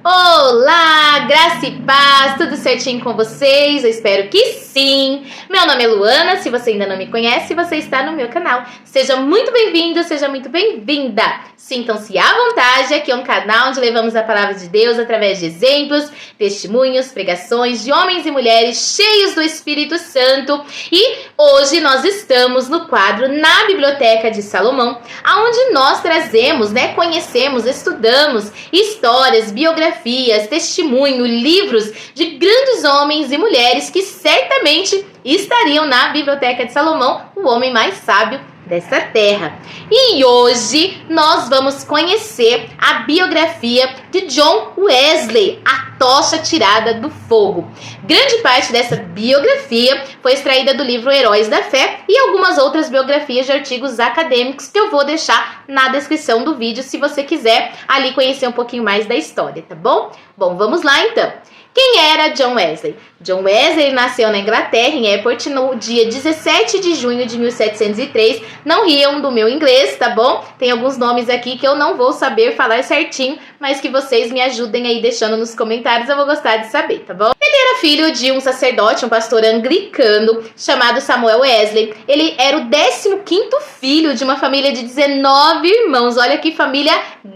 Olá, graça e paz, tudo certinho com vocês? Eu espero que sim! Meu nome é Luana, se você ainda não me conhece, você está no meu canal. Seja muito bem-vindo, seja muito bem-vinda! Sintam-se à vontade, aqui é um canal onde levamos a palavra de Deus através de exemplos, testemunhos, pregações de homens e mulheres cheios do Espírito Santo. E hoje nós estamos no quadro Na Biblioteca de Salomão, onde nós trazemos, conhecemos, estudamos histórias, biografias, testemunho, livros de grandes homens e mulheres que certamente estariam na Biblioteca de Salomão, o homem mais sábio dessa terra. E hoje nós vamos conhecer a biografia de John Wesley, a tocha tirada do fogo. Grande parte dessa biografia foi extraída do livro Heróis da Fé e algumas outras biografias de artigos acadêmicos que eu vou deixar na descrição do vídeo se você quiser ali conhecer um pouquinho mais da história, tá bom? Bom, vamos lá então. Quem era John Wesley? John Wesley nasceu na Inglaterra, em Epworth, no dia 17 de junho de 1703. Não riam do meu inglês, tá bom? Tem alguns nomes aqui que eu não vou saber falar certinho, mas que vocês me ajudem aí deixando nos comentários, eu vou gostar de saber, tá bom? Ele era filho de um sacerdote, um pastor anglicano, chamado Samuel Wesley. Ele era o 15º filho de uma família de 19 irmãos. Olha que família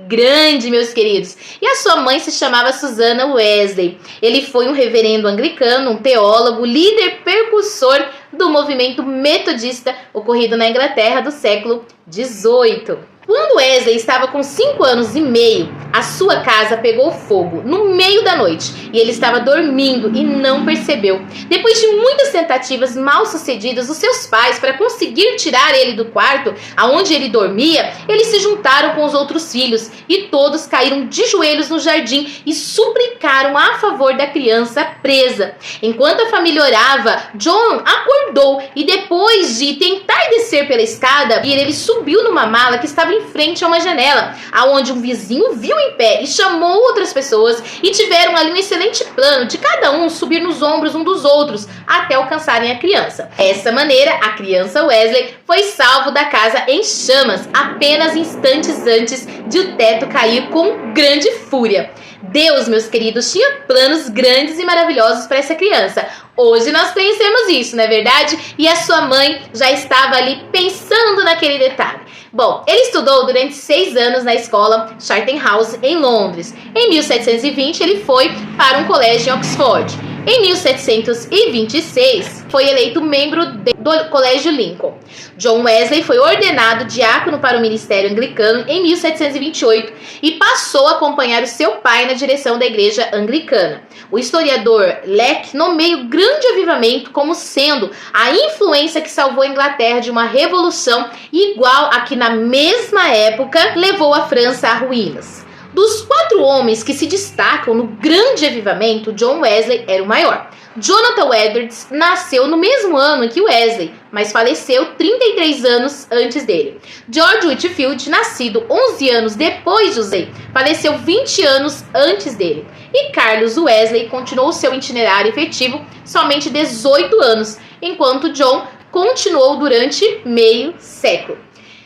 grande, meus queridos. E a sua mãe se chamava Susana Wesley. Ele foi um reverendo anglicano, um teólogo, líder percussor do movimento metodista ocorrido na Inglaterra do século XVIII. Quando Wesley estava com 5 anos e meio, a sua casa pegou fogo no meio da noite e ele estava dormindo e não percebeu. Depois de muitas tentativas mal sucedidas dos seus pais para conseguir tirar ele do quarto aonde ele dormia, eles se juntaram com os outros filhos e todos caíram de joelhos no jardim e suplicaram a favor da criança presa. Enquanto a família orava, John acordou e depois de tentar descer pela escada, ele subiu numa mala que estava em frente a uma janela, aonde um vizinho viu em pé e chamou outras pessoas e tiveram ali um excelente plano de cada um subir nos ombros um dos outros até alcançarem a criança. Dessa maneira, a criança Wesley foi salvo da casa em chamas apenas instantes antes de o teto cair com grande fúria. Deus, meus queridos, tinha planos grandes e maravilhosos para essa criança. Hoje nós conhecemos isso, não é verdade? E a sua mãe já estava ali pensando naquele detalhe. Bom, ele estudou durante 6 anos na escola Charterhouse em Londres. Em 1720, ele foi para um colégio em Oxford. Em 1726, foi eleito membro do Colégio Lincoln. John Wesley foi ordenado diácono para o ministério anglicano em 1728 e passou a acompanhar o seu pai na direção da igreja anglicana. O historiador Leck nomeia o grande avivamento como sendo a influência que salvou a Inglaterra de uma revolução igual a que na mesma época levou a França a ruínas. Dos 4 homens que se destacam no grande avivamento, John Wesley era o maior. Jonathan Edwards nasceu no mesmo ano que Wesley, mas faleceu 33 anos antes dele. George Whitefield, nascido 11 anos depois de Wesley, faleceu 20 anos antes dele. E Carlos Wesley continuou seu itinerário efetivo somente 18 anos, enquanto John continuou durante meio século.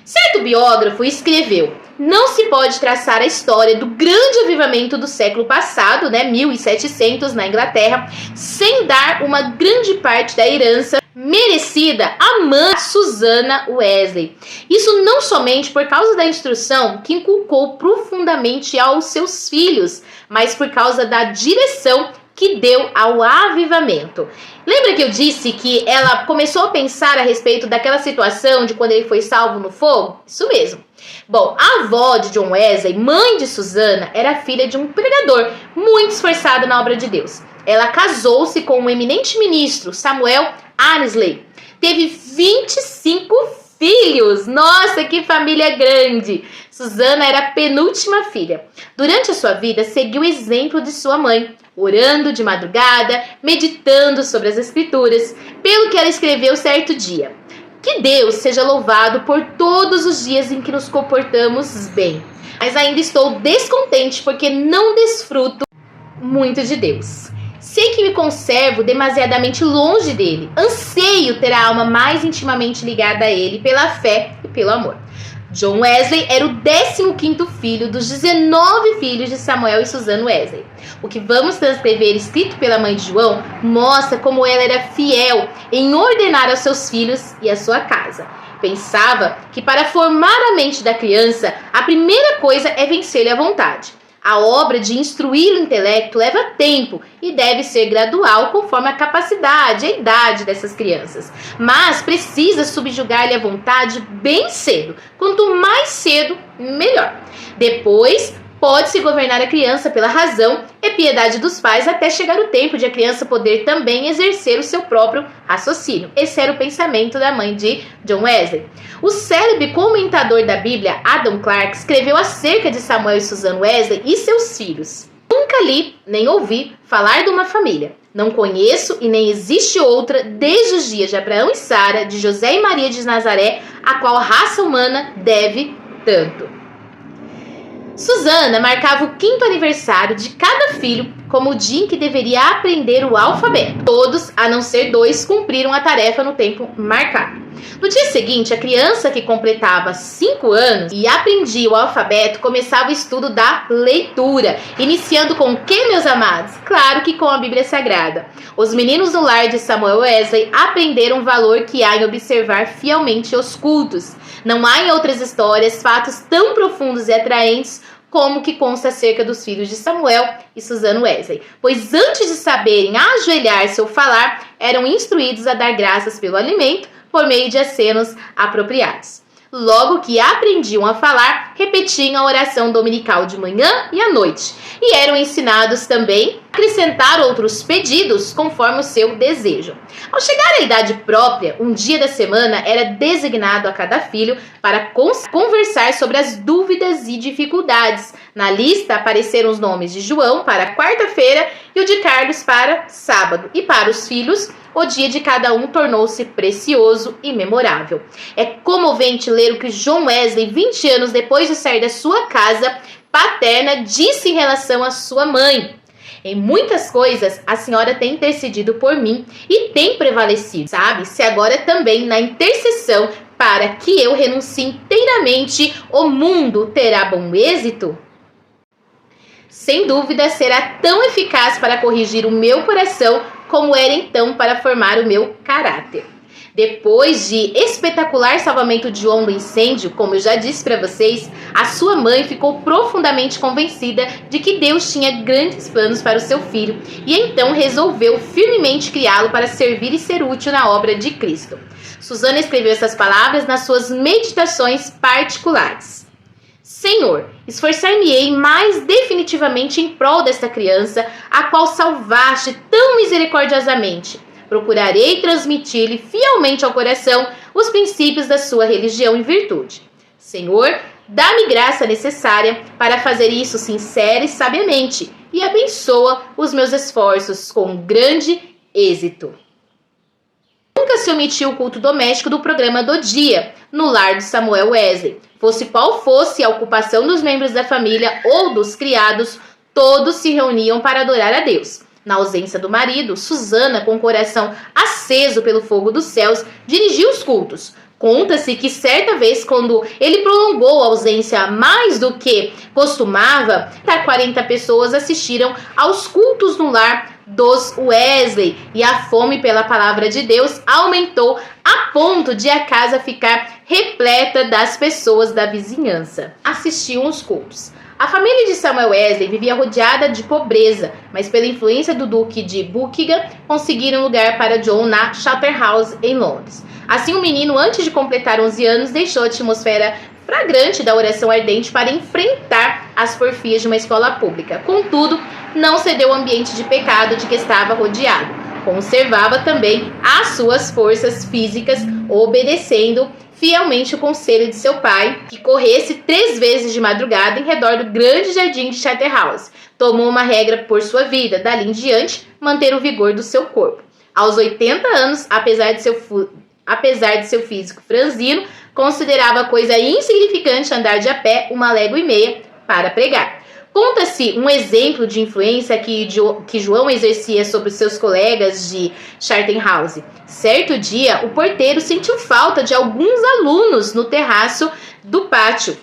Certo biógrafo escreveu: não se pode traçar a história do grande avivamento do século passado, 1700 na Inglaterra, sem dar uma grande parte da herança merecida à mãe Susana Wesley. Isso não somente por causa da instrução que inculcou profundamente aos seus filhos, mas por causa da direção que deu ao avivamento. Lembra que eu disse que ela começou a pensar a respeito daquela situação de quando ele foi salvo no fogo? Isso mesmo. Bom, a avó de John Wesley, mãe de Susana, era filha de um pregador muito esforçado na obra de Deus. Ela casou-se com um eminente ministro, Samuel Annesley. Teve 25 filhos. Nossa, que família grande! Susana era a penúltima filha. Durante a sua vida, seguiu o exemplo de sua mãe, orando de madrugada, meditando sobre as escrituras, pelo que ela escreveu certo dia: que Deus seja louvado por todos os dias em que nos comportamos bem, mas ainda estou descontente porque não desfruto muito de Deus. Sei que me conservo demasiadamente longe dele. Anseio ter a alma mais intimamente ligada a ele pela fé e pelo amor. John Wesley era o 15º filho dos 19 filhos de Samuel e Susan Wesley. O que vamos transcrever escrito pela mãe de João mostra como ela era fiel em ordenar aos seus filhos e à sua casa. Pensava que para formar a mente da criança, a primeira coisa é vencer-lhe a vontade. A obra de instruir o intelecto leva tempo e deve ser gradual conforme a capacidade e a idade dessas crianças. Mas precisa subjugar-lhe a vontade bem cedo. Quanto mais cedo, melhor. Depois, pode-se governar a criança pela razão e piedade dos pais até chegar o tempo de a criança poder também exercer o seu próprio raciocínio. Esse era o pensamento da mãe de John Wesley. O célebre comentador da Bíblia, Adam Clarke, escreveu acerca de Samuel e Susan Wesley e seus filhos. Nunca li, nem ouvi falar de uma família. Não conheço e nem existe outra desde os dias de Abraão e Sara, de José e Maria de Nazaré, a qual a raça humana deve tanto. Susana marcava o 5º aniversário de cada filho como o dia em que deveria aprender o alfabeto. Todos, a não ser 2, cumpriram a tarefa no tempo marcado. No dia seguinte, a criança que completava 5 anos e aprendia o alfabeto começava o estudo da leitura, iniciando com o que, meus amados? Claro que com a Bíblia Sagrada. Os meninos do lar de Samuel Wesley aprenderam o valor que há em observar fielmente os cultos. Não há em outras histórias fatos tão profundos e atraentes como o que consta acerca dos filhos de Samuel e Susan Wesley, pois antes de saberem ajoelhar-se ou falar, eram instruídos a dar graças pelo alimento por meio de acenos apropriados. Logo que aprendiam a falar, repetiam a oração dominical de manhã e à noite, e eram ensinados também a acrescentar outros pedidos conforme o seu desejo. Ao chegar à idade própria, um dia da semana era designado a cada filho para conversar sobre as dúvidas e dificuldades. Na lista apareceram os nomes de João para quarta-feira e o de Carlos para sábado, e para os filhos, o dia de cada um tornou-se precioso e memorável. É comovente ler o que John Wesley, 20 anos depois de sair da sua casa paterna, disse em relação à sua mãe. Em muitas coisas, a senhora tem intercedido por mim e tem prevalecido, sabe-se agora também na intercessão para que eu renuncie inteiramente, o mundo terá bom êxito? Sem dúvida, será tão eficaz para corrigir o meu coração como era então para formar o meu caráter. Depois de espetacular salvamento de João do incêndio, como eu já disse para vocês, a sua mãe ficou profundamente convencida de que Deus tinha grandes planos para o seu filho e então resolveu firmemente criá-lo para servir e ser útil na obra de Cristo. Susana escreveu essas palavras nas suas meditações particulares. Senhor, esforçar-me-ei mais definitivamente em prol desta criança, a qual salvaste tão misericordiosamente. Procurarei transmitir-lhe fielmente ao coração os princípios da sua religião e virtude. Senhor, dá-me graça necessária para fazer isso sincera e sabiamente, e abençoa os meus esforços com grande êxito. Nunca se omitiu o culto doméstico do programa do dia, no lar de Samuel Wesley. Fosse qual fosse a ocupação dos membros da família ou dos criados, todos se reuniam para adorar a Deus. Na ausência do marido, Susana, com o coração aceso pelo fogo dos céus, dirigiu os cultos. Conta-se que certa vez, quando ele prolongou a ausência mais do que costumava, 40 pessoas assistiram aos cultos no lar dos Wesley, e a fome pela palavra de Deus aumentou a ponto de a casa ficar repleta das pessoas da vizinhança. Assistiam os cultos. A família de Samuel Wesley vivia rodeada de pobreza, mas pela influência do Duque de Buckingham, conseguiram lugar para John na Charterhouse, em Londres. Assim, o menino, antes de completar 11 anos, deixou a atmosfera fragrante da oração ardente para enfrentar as porfias de uma escola pública. Contudo, não cedeu ao ambiente de pecado de que estava rodeado. Conservava também as suas forças físicas, obedecendo fielmente o conselho de seu pai, que corresse 3 vezes de madrugada em redor do grande jardim de Charterhouse. Tomou uma regra por sua vida, dali em diante, manter o vigor do seu corpo. Aos 80 anos, apesar de seu físico franzino, considerava coisa insignificante andar de a pé 1,5 léguas para pregar. Conta-se um exemplo de influência que João exercia sobre os seus colegas de Charterhouse. Certo dia, o porteiro sentiu falta de alguns alunos no terraço do pátio,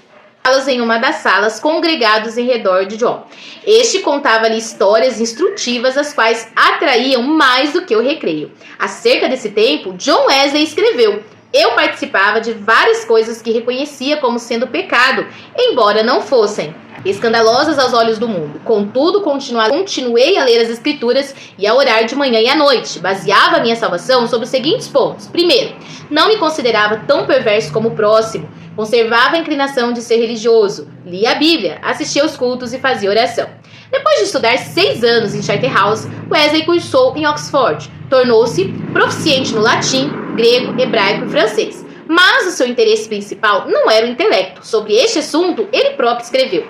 em uma das salas congregados em redor de John. Este contava-lhe histórias instrutivas, as quais atraíam mais do que o recreio. Acerca desse tempo, John Wesley escreveu: eu participava de várias coisas que reconhecia como sendo pecado, embora não fossem escandalosas aos olhos do mundo. Contudo, continuei a ler as Escrituras e a orar de manhã e à noite. Baseava a minha salvação sobre os seguintes pontos. Primeiro, não me considerava tão perverso como o próximo. Conservava a inclinação de ser religioso. Lia a Bíblia, assistia aos cultos e fazia oração. Depois de estudar 6 anos em Charterhouse, Wesley cursou em Oxford. Tornou-se proficiente no latim, grego, hebraico e francês. Mas o seu interesse principal não era o intelecto. Sobre este assunto, ele próprio escreveu: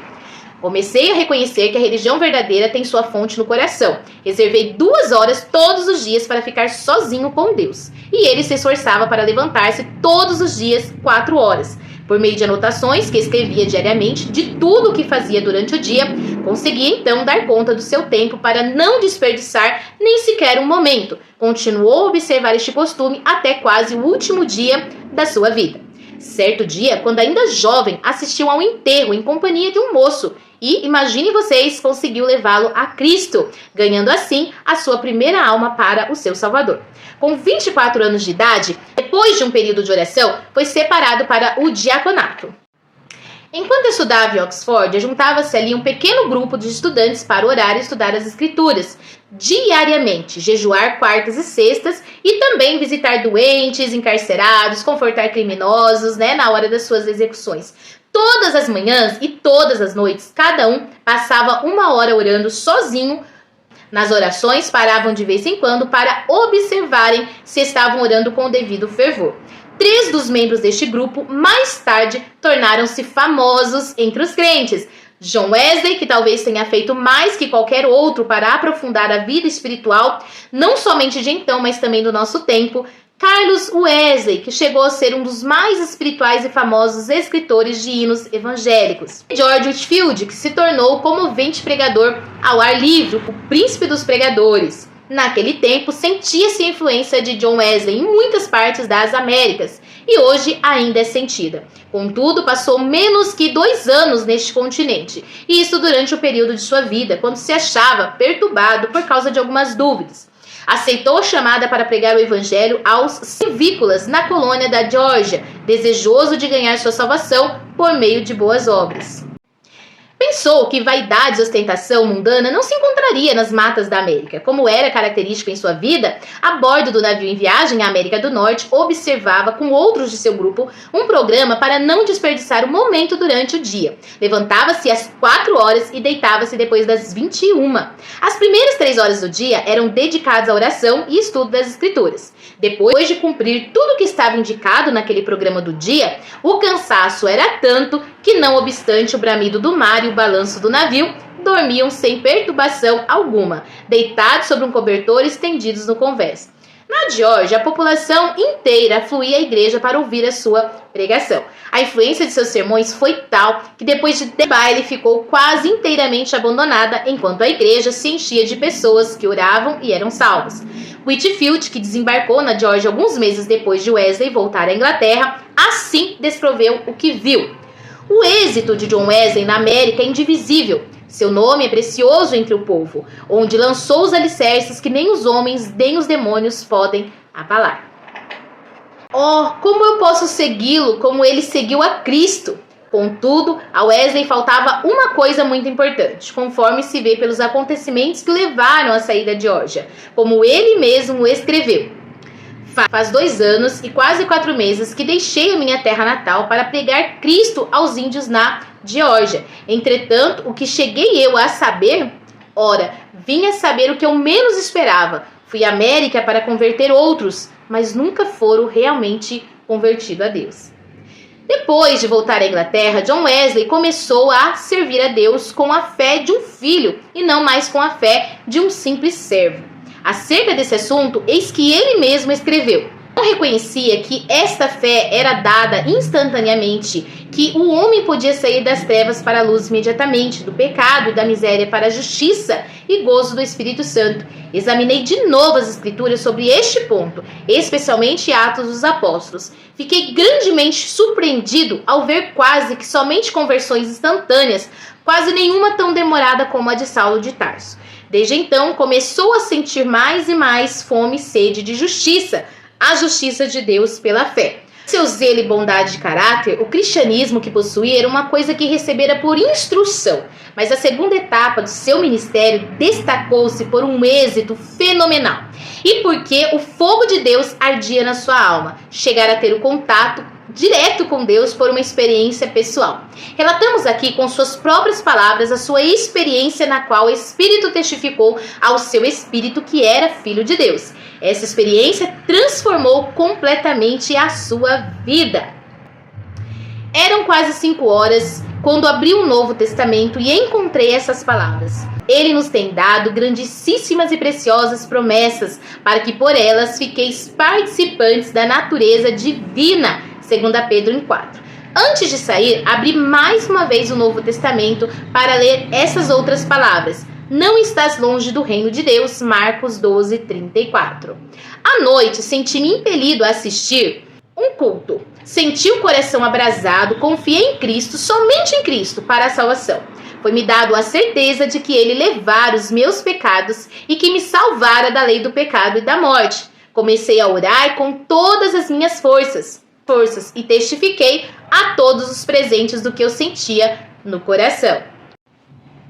comecei a reconhecer que a religião verdadeira tem sua fonte no coração. Reservei 2 horas todos os dias para ficar sozinho com Deus. E ele se esforçava para levantar-se todos os dias 4 horas. Por meio de anotações que escrevia diariamente de tudo o que fazia durante o dia, conseguia então dar conta do seu tempo para não desperdiçar nem sequer um momento. Continuou a observar este costume até quase o último dia da sua vida. Certo dia, quando ainda jovem, assistiu a um enterro em companhia de um moço e, imagine vocês, conseguiu levá-lo a Cristo, ganhando assim a sua primeira alma para o seu Salvador. Com 24 anos de idade, depois de um período de oração, foi separado para o diaconato. Enquanto estudava em Oxford, juntava-se ali um pequeno grupo de estudantes para orar e estudar as Escrituras diariamente, jejuar quartas e sextas e também visitar doentes, encarcerados, confortar criminosos, na hora das suas execuções. Todas as manhãs e todas as noites, cada um passava 1 hora orando sozinho. Nas orações, paravam de vez em quando para observarem se estavam orando com o devido fervor. 3 dos membros deste grupo, mais tarde, tornaram-se famosos entre os crentes. John Wesley, que talvez tenha feito mais que qualquer outro para aprofundar a vida espiritual, não somente de então, mas também do nosso tempo. Carlos Wesley, que chegou a ser um dos mais espirituais e famosos escritores de hinos evangélicos. George Whitefield, que se tornou comovente pregador ao ar livre, o príncipe dos pregadores. Naquele tempo, sentia-se a influência de John Wesley em muitas partes das Américas, e hoje ainda é sentida. Contudo, passou menos que 2 anos neste continente, e isso durante o período de sua vida, quando se achava perturbado por causa de algumas dúvidas. Aceitou a chamada para pregar o evangelho aos silvícolas na colônia da Geórgia, desejoso de ganhar sua salvação por meio de boas obras. Pensou que vaidade e ostentação mundana não se encontraria nas matas da América. Como era característico em sua vida, a bordo do navio em viagem à América do Norte, observava com outros de seu grupo um programa para não desperdiçar o momento durante o dia. Levantava-se às 4 horas e deitava-se depois das 21. As primeiras 3 horas do dia eram dedicadas à oração e estudo das Escrituras. Depois de cumprir tudo o que estava indicado naquele programa do dia, o cansaço era tanto que, não obstante o bramido do mar e o balanço do navio, dormiam sem perturbação alguma, deitados sobre um cobertor e estendidos no convés. Na Geórgia, a população inteira fluía à igreja para ouvir a sua pregação. A influência de seus sermões foi tal que, depois de baile, ficou quase inteiramente abandonada, enquanto a igreja se enchia de pessoas que oravam e eram salvas. Whitefield, que desembarcou na Geórgia alguns meses depois de Wesley voltar à Inglaterra, assim descreveu o que viu. O êxito de John Wesley na América é indivisível. Seu nome é precioso entre o povo, onde lançou os alicerces que nem os homens nem os demônios podem abalar. Oh, como eu posso segui-lo como ele seguiu a Cristo? Contudo, a Wesley faltava uma coisa muito importante, conforme se vê pelos acontecimentos que levaram à saída de Geórgia, como ele mesmo escreveu. Faz 2 anos e quase 4 meses que deixei a minha terra natal para pregar Cristo aos índios na Geórgia. Entretanto, o que cheguei eu a saber? Ora, vim a saber o que eu menos esperava. Fui à América para converter outros, mas nunca foram realmente convertidos a Deus. Depois de voltar à Inglaterra, John Wesley começou a servir a Deus com a fé de um filho e não mais com a fé de um simples servo. Acerca desse assunto, eis que ele mesmo escreveu: Não reconhecia que esta fé era dada instantaneamente, que o homem podia sair das trevas para a luz imediatamente, do pecado e da miséria para a justiça e gozo do Espírito Santo. Examinei de novo as Escrituras sobre este ponto, especialmente Atos dos Apóstolos. Fiquei grandemente surpreendido ao ver quase que somente conversões instantâneas, quase nenhuma tão demorada como a de Saulo de Tarso. Desde então, começou a sentir mais e mais fome e sede de justiça, a justiça de Deus pela fé. Seu zelo e bondade de caráter, o cristianismo que possuía era uma coisa que recebera por instrução, mas a segunda etapa do seu ministério destacou-se por um êxito fenomenal. E porque o fogo de Deus ardia na sua alma, chegar a ter o contato direto com Deus por uma experiência pessoal. Relatamos aqui com suas próprias palavras a sua experiência na qual o Espírito testificou ao seu espírito que era filho de Deus. Essa experiência transformou completamente a sua vida. Eram quase 5 horas quando abri o Novo Testamento e encontrei essas palavras. Ele nos tem dado grandíssimas e preciosas promessas para que por elas fiqueis participantes da natureza divina, 2 Pedro 4. Antes de sair, abri mais uma vez o Novo Testamento para ler essas outras palavras. Não estás longe do reino de Deus, Marcos 12, 34. À noite, senti-me impelido a assistir um culto. Senti o coração abrasado, confiei em Cristo, somente em Cristo, para a salvação. Foi-me dado a certeza de que Ele levara os meus pecados e que me salvara da lei do pecado e da morte. Comecei a orar com todas as minhas forças e testifiquei a todos os presentes do que eu sentia no coração.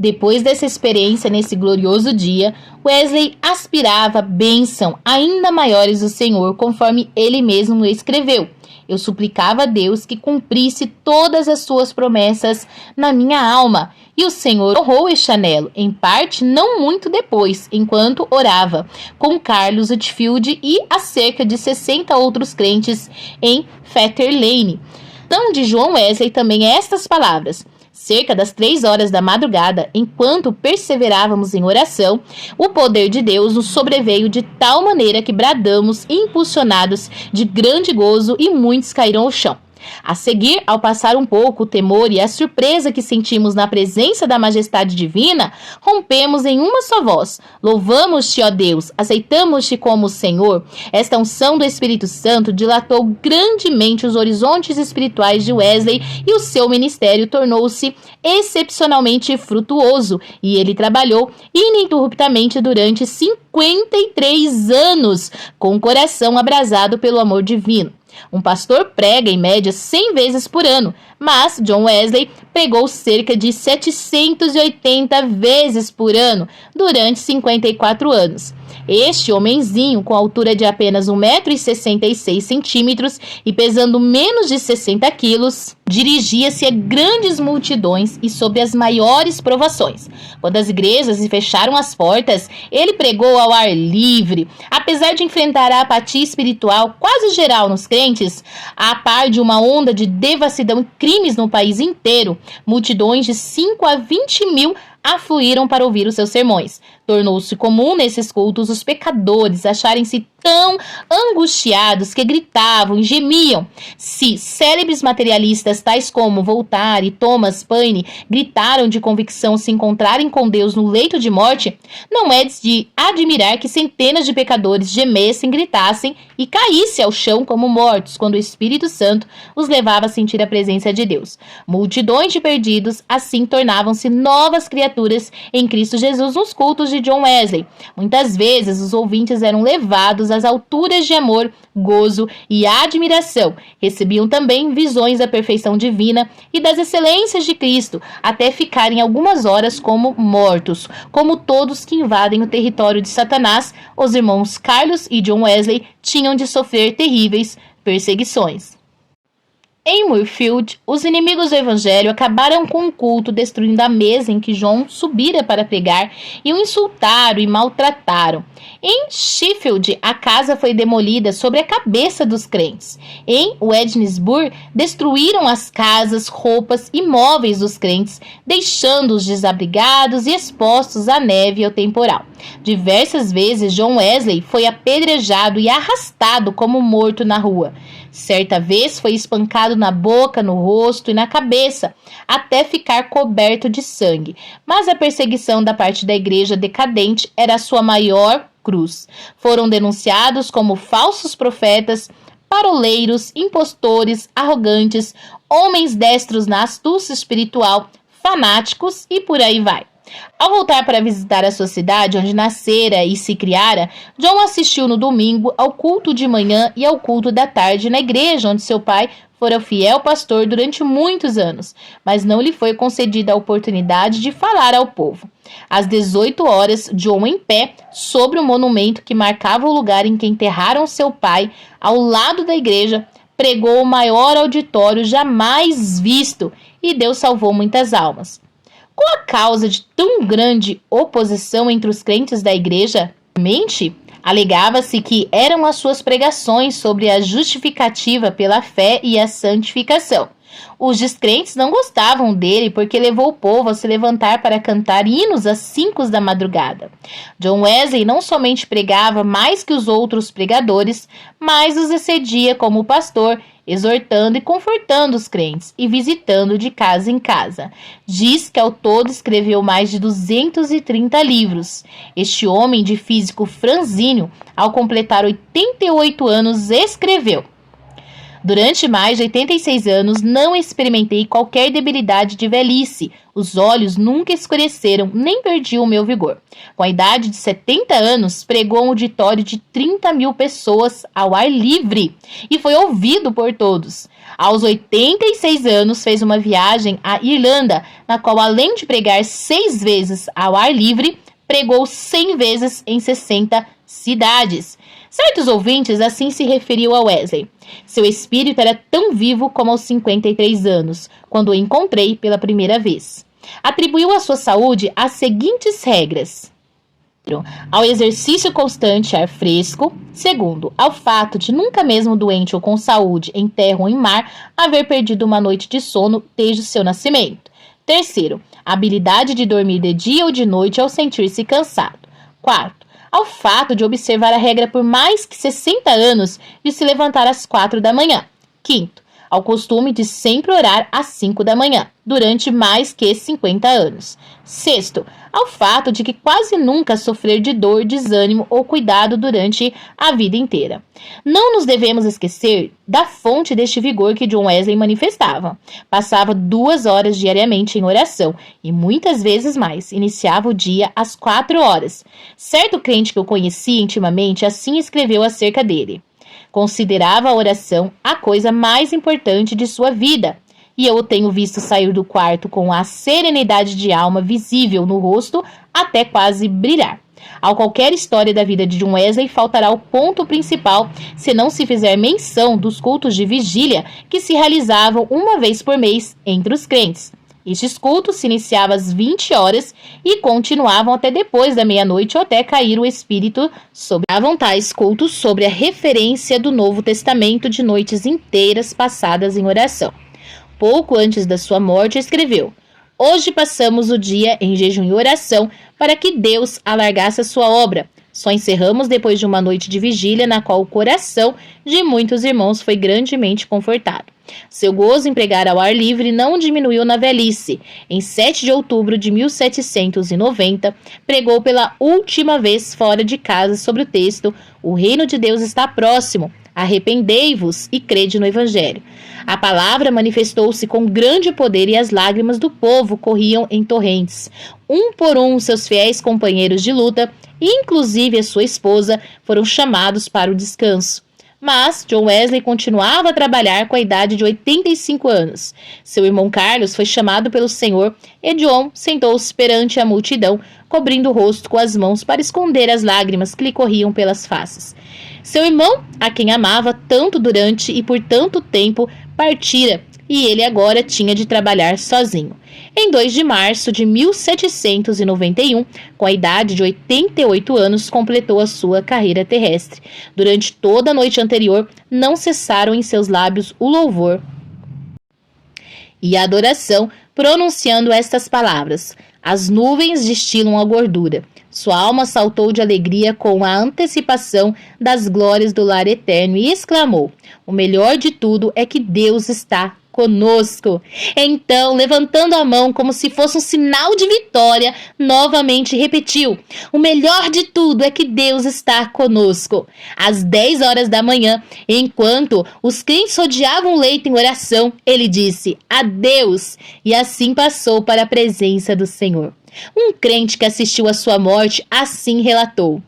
Depois dessa experiência nesse glorioso dia, Wesley aspirava bênção ainda maiores do Senhor, conforme ele mesmo escreveu. Eu suplicava a Deus que cumprisse todas as suas promessas na minha alma. E o Senhor honrou este anelo, em parte não muito depois, enquanto orava, com Carlos Whitfield e a cerca de 60 outros crentes em Fetter Lane. Então, de John Wesley também estas palavras. Cerca das 3 horas da madrugada, enquanto perseverávamos em oração, o poder de Deus nos sobreveio de tal maneira que bradamos, impulsionados de grande gozo, e muitos caíram ao chão. A seguir, ao passar um pouco o temor e a surpresa que sentimos na presença da majestade divina, rompemos em uma só voz. Louvamos-te, ó Deus, aceitamos-te como Senhor. Esta unção do Espírito Santo dilatou grandemente os horizontes espirituais de Wesley e o seu ministério tornou-se excepcionalmente frutuoso, e ele trabalhou ininterruptamente durante 53 anos, com o coração abrasado pelo amor divino. Um pastor prega em média 100 vezes por ano, mas John Wesley pregou cerca de 780 vezes por ano durante 54 anos. Este homenzinho, com altura de apenas 1,66 m e pesando menos de 60 quilos, dirigia-se a grandes multidões e sob as maiores provações. Quando as igrejas lhe fecharam as portas, ele pregou ao ar livre. Apesar de enfrentar a apatia espiritual quase geral nos crentes, a par de uma onda de devassidão e crimes no país inteiro, multidões de 5 a 20 mil afluíram para ouvir os seus sermões. Tornou-se comum nesses cultos os pecadores acharem-se tão angustiados que gritavam e gemiam. Se célebres materialistas tais como Voltaire e Thomas Paine gritaram de convicção se encontrarem com Deus no leito de morte, não é de admirar que centenas de pecadores gemessem, gritassem e caíssem ao chão como mortos quando o Espírito Santo os levava a sentir a presença de Deus. Multidões de perdidos assim tornavam-se novas criaturas em Cristo Jesus nos cultos de John Wesley. Muitas vezes os ouvintes eram levados às alturas de amor, gozo e admiração. Recebiam também visões da perfeição divina e das excelências de Cristo, até ficarem algumas horas como mortos. Como todos que invadem o território de Satanás, os irmãos Carlos e John Wesley tinham de sofrer terríveis perseguições. Em Moorfield, os inimigos do evangelho acabaram com o culto, destruindo a mesa em que John subira para pregar e o insultaram e maltrataram. Em Sheffield, a casa foi demolida sobre a cabeça dos crentes. Em Wednesbury, destruíram as casas, roupas e móveis dos crentes, deixando-os desabrigados e expostos à neve e ao temporal. Diversas vezes John Wesley foi apedrejado e arrastado como morto na rua. Certa vez foi espancado na boca, no rosto e na cabeça, até ficar coberto de sangue. Mas a perseguição da parte da igreja decadente era a sua maior cruz. Foram denunciados como falsos profetas, paroleiros, impostores, arrogantes, homens destros na astúcia espiritual, fanáticos e por aí vai. Ao voltar para visitar a sua cidade, onde nascera e se criara, John assistiu no domingo ao culto de manhã e ao culto da tarde na igreja onde seu pai fora fiel pastor durante muitos anos, mas não lhe foi concedida a oportunidade de falar ao povo. Às 18 horas, John, em pé, sobre o monumento que marcava o lugar em que enterraram seu pai, ao lado da igreja, pregou o maior auditório jamais visto e Deus salvou muitas almas. Qual a causa de tão grande oposição entre os crentes da igreja? Alegava-se que eram as suas pregações sobre a justificativa pela fé e a santificação. Os descrentes não gostavam dele porque levou o povo a se levantar para cantar hinos às 5 da madrugada. John Wesley não somente pregava mais que os outros pregadores, mas os excedia como pastor, exortando e confortando os crentes e visitando de casa em casa. Diz que ao todo escreveu mais de 230 livros. Este homem de físico franzíneo, ao completar 88 anos, escreveu: durante mais de 86 anos não experimentei qualquer debilidade de velhice. Os olhos nunca escureceram, nem perdi o meu vigor. Com a idade de 70 anos, pregou um auditório de 30.000 pessoas ao ar livre e foi ouvido por todos. Aos 86 anos, fez uma viagem à Irlanda, na qual, além de pregar 6 vezes ao ar livre, pregou 100 vezes em 60 cidades. Certos ouvintes assim se referiam a Wesley. Seu espírito era tão vivo como aos 53 anos, quando o encontrei pela primeira vez. Atribuiu à sua saúde as seguintes regras: ao exercício constante, ar fresco. Segundo, ao fato de nunca mesmo doente ou com saúde, em terra ou em mar, haver perdido uma noite de sono desde o seu nascimento. Terceiro, a habilidade de dormir de dia ou de noite ao sentir-se cansado. Quarto, ao fato de observar a regra por mais que 60 anos de se levantar às 4 da manhã. Quinto, ao costume de sempre orar às 5 da manhã, durante mais que 50 anos. Sexto, ao fato de que quase nunca sofrer de dor, desânimo ou cuidado durante a vida inteira. Não nos devemos esquecer da fonte deste vigor que John Wesley manifestava. Passava 2 horas diariamente em oração e muitas vezes mais. Iniciava o dia às 4 horas. Certo crente que eu conheci intimamente assim escreveu acerca dele: considerava a oração a coisa mais importante de sua vida. E eu o tenho visto sair do quarto com a serenidade de alma visível no rosto até quase brilhar. A qualquer história da vida de John Wesley faltará o ponto principal se não se fizer menção dos cultos de vigília que se realizavam uma vez por mês entre os crentes. Estes cultos se iniciavam às 20 horas e continuavam até depois da meia-noite ou até cair o Espírito sobre. Havam tais cultos sobre a referência do Novo Testamento de noites inteiras passadas em oração. Pouco antes da sua morte, escreveu: hoje passamos o dia em jejum e oração para que Deus alargasse a sua obra. Só encerramos depois de uma noite de vigília na qual o coração de muitos irmãos foi grandemente confortado. Seu gozo em pregar ao ar livre não diminuiu na velhice. Em 7 de outubro de 1790, pregou pela última vez fora de casa sobre o texto: o reino de Deus está próximo. Arrependei-vos e crede no Evangelho. A palavra manifestou-se com grande poder e as lágrimas do povo corriam em torrentes. Um por um, seus fiéis companheiros de luta, inclusive a sua esposa, foram chamados para o descanso. Mas John Wesley continuava a trabalhar com a idade de 85 anos. Seu irmão Carlos foi chamado pelo Senhor e John sentou-se perante a multidão, cobrindo o rosto com as mãos para esconder as lágrimas que lhe corriam pelas faces. Seu irmão, a quem amava tanto durante e por tanto tempo, partira e ele agora tinha de trabalhar sozinho. Em 2 de março de 1791, com a idade de 88 anos, completou a sua carreira terrestre. Durante toda a noite anterior, não cessaram em seus lábios o louvor e a adoração, pronunciando estas palavras: As nuvens destilam a gordura. Sua alma saltou de alegria com a antecipação das glórias do lar eterno e exclamou: o melhor de tudo é que Deus está conosco. Então, levantando a mão como se fosse um sinal de vitória, novamente repetiu: o melhor de tudo é que Deus está conosco. Às 10 horas da manhã, enquanto os crentes rodeavam o leito em oração, ele disse adeus e assim passou para a presença do Senhor. Um crente que assistiu à sua morte assim relatou: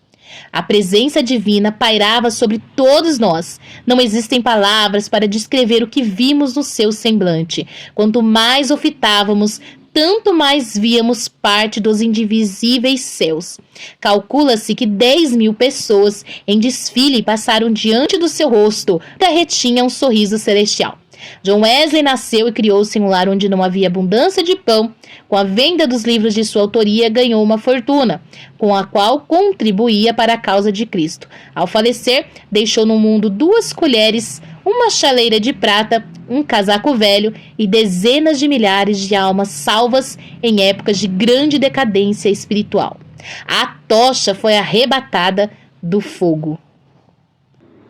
a presença divina pairava sobre todos nós. Não existem palavras para descrever o que vimos no seu semblante. Quanto mais o fitávamos, tanto mais víamos parte dos indivisíveis céus. Calcula-se que 10.000 pessoas em desfile passaram diante do seu rosto, retinha um sorriso celestial. John Wesley nasceu e criou-se em um lar onde não havia abundância de pão. Com a venda dos livros de sua autoria, ganhou uma fortuna, com a qual contribuía para a causa de Cristo. Ao falecer, deixou no mundo 2 colheres, uma chaleira de prata, um casaco velho e dezenas de milhares de almas salvas em épocas de grande decadência espiritual. A tocha foi arrebatada do fogo.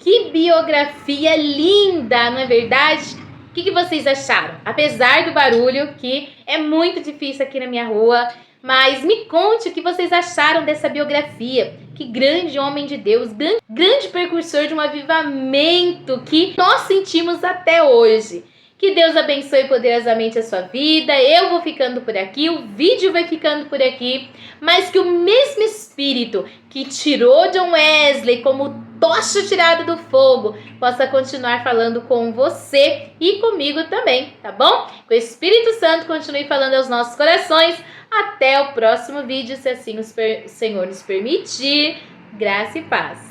Que biografia linda, não é verdade? O que vocês acharam? Apesar do barulho, que é muito difícil aqui na minha rua, mas me conte o que vocês acharam dessa biografia. Que grande homem de Deus, grande precursor de um avivamento que nós sentimos até hoje. Que Deus abençoe poderosamente a sua vida. Eu vou ficando por aqui, o vídeo vai ficando por aqui, mas que o mesmo Espírito que tirou John Wesley como tocha tirada do fogo possa continuar falando com você e comigo também, tá bom? Que o Espírito Santo continue falando aos nossos corações. Até o próximo vídeo, se assim o Senhor nos permitir. Graça e paz.